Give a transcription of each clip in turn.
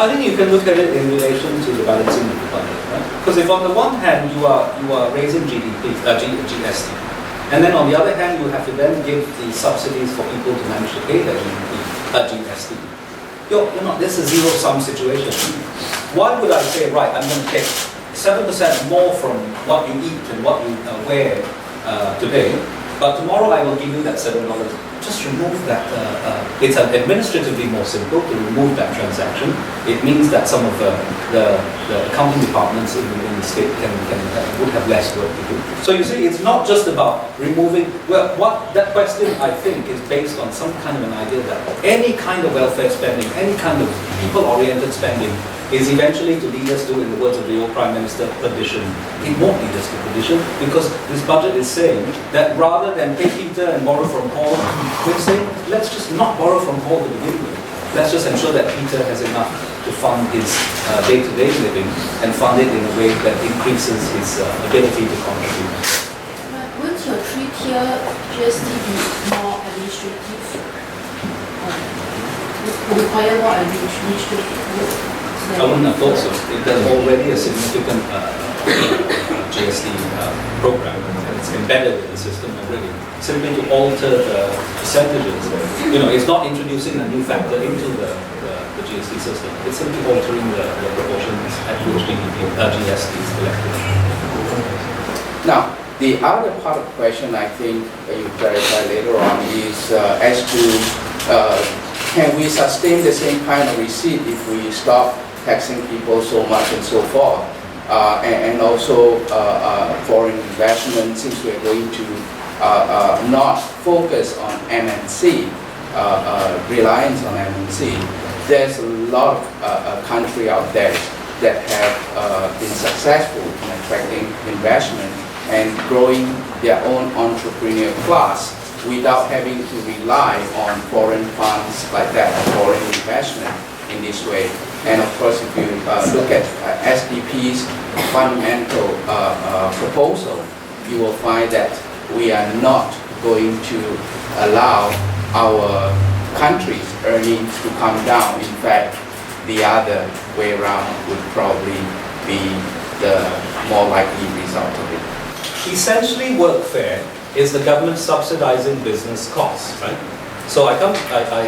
I think you can look at it in relation to the balancing of the budget, right? Because if on the one hand you are raising GST, and then on the other hand you have to then give the subsidies for people to manage to pay their GST. This is a zero-sum situation. Why would I say, right, I'm going to take 7% more from what you eat and what you wear today, but tomorrow I will give you that $7. Just remove that. It's administratively more simple to remove that transaction. It means that some of the accounting departments in the state would have less work to do. So you see, it's not just about removing. Well, that question I think is based on some kind of an idea that any kind of welfare spending, any kind of people-oriented spending, is eventually to lead us to, in the words of the old Prime Minister, perdition. It won't lead us to perdition because this budget is saying that rather than pay Peter and borrow from Paul, we're saying let's just not borrow from Paul to begin with. Let's just ensure that Peter has enough to fund his day-to-day living and fund it in a way that increases his ability to contribute. Wouldn't your three-tier GST be more administrative? Require more administrative work? I wouldn't have thought so. There's already a significant GST program, and it's embedded in the system already. Simply to alter the percentages, it's not introducing a new factor into the GST system. It's simply altering the proportions at which GST is collected. Now, the other part of the question I think you clarify later on is as to can we sustain the same kind of receipt if we stop taxing people so much and so forth, and also foreign investment, since we're going to not focus on MNC, reliance on MNC. There's a lot of countries out there that have been successful in attracting investment and growing their own entrepreneurial class without having to rely on foreign funds like that, foreign investment in this way. And of course, if you look at SDP's fundamental proposal, you will find that we are not going to allow our country's earnings to come down. In fact, the other way around would probably be the more likely result of it. Essentially, workfare is the government subsidizing business costs, right? So I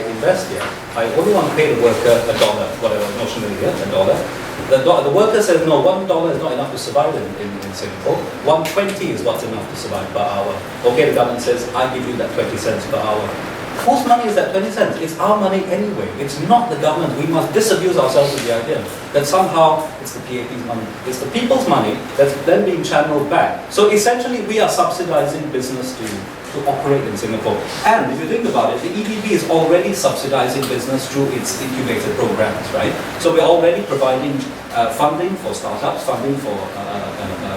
invest here. I only want to pay the worker $1, whatever notionally here, $1. The worker says no, $1 is not enough to survive in Singapore. 120 is what's enough to survive per hour. Okay, the government says I give you that 20 cents per hour. Whose money is that 20 cents? It's our money anyway. It's not the government. We must disabuse ourselves of the idea that somehow it's the PAP's money. It's the people's money that's then being channeled back. So essentially, we are subsidizing business to operate in Singapore. And if you think about it, the EDB is already subsidizing business through its incubator programs, right? So we're already providing funding for startups, funding for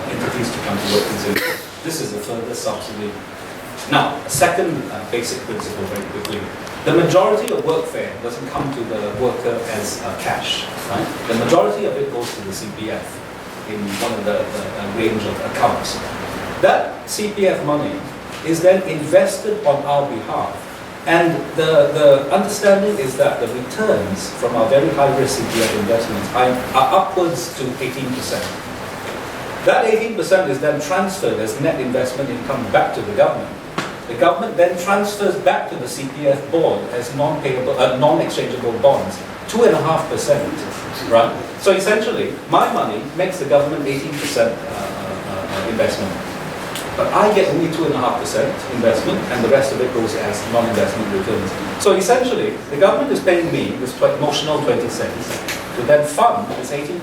entities to come to work in Singapore. This is the further subsidy. Now, a second basic principle very quickly. The majority of workfare doesn't come to the worker as cash, right? The majority of it goes to the CPF in one of the range of accounts. That CPF money is then invested on our behalf. And the understanding is that the returns from our very high-risk CPF investments are upwards to 18%. That 18% is then transferred as net investment income back to the government. The government then transfers back to the CPF board as non-exchangeable bonds, 2.5%, right? So essentially, my money makes the government 18% investment. But I get only 2.5% investment, and the rest of it goes as non-investment returns. So essentially, the government is paying me this notional 20 cents to then fund this 18%,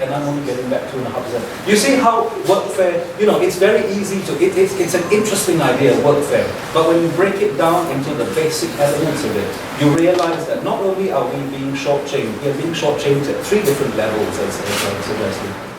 and I'm only getting back 2.5%. You see how workfare, it's very easy to, it's an interesting idea, workfare. But when you break it down into the basic elements of it, you realize that not only are we being shortchanged, we are being shortchanged at 3 different levels, as I suggested.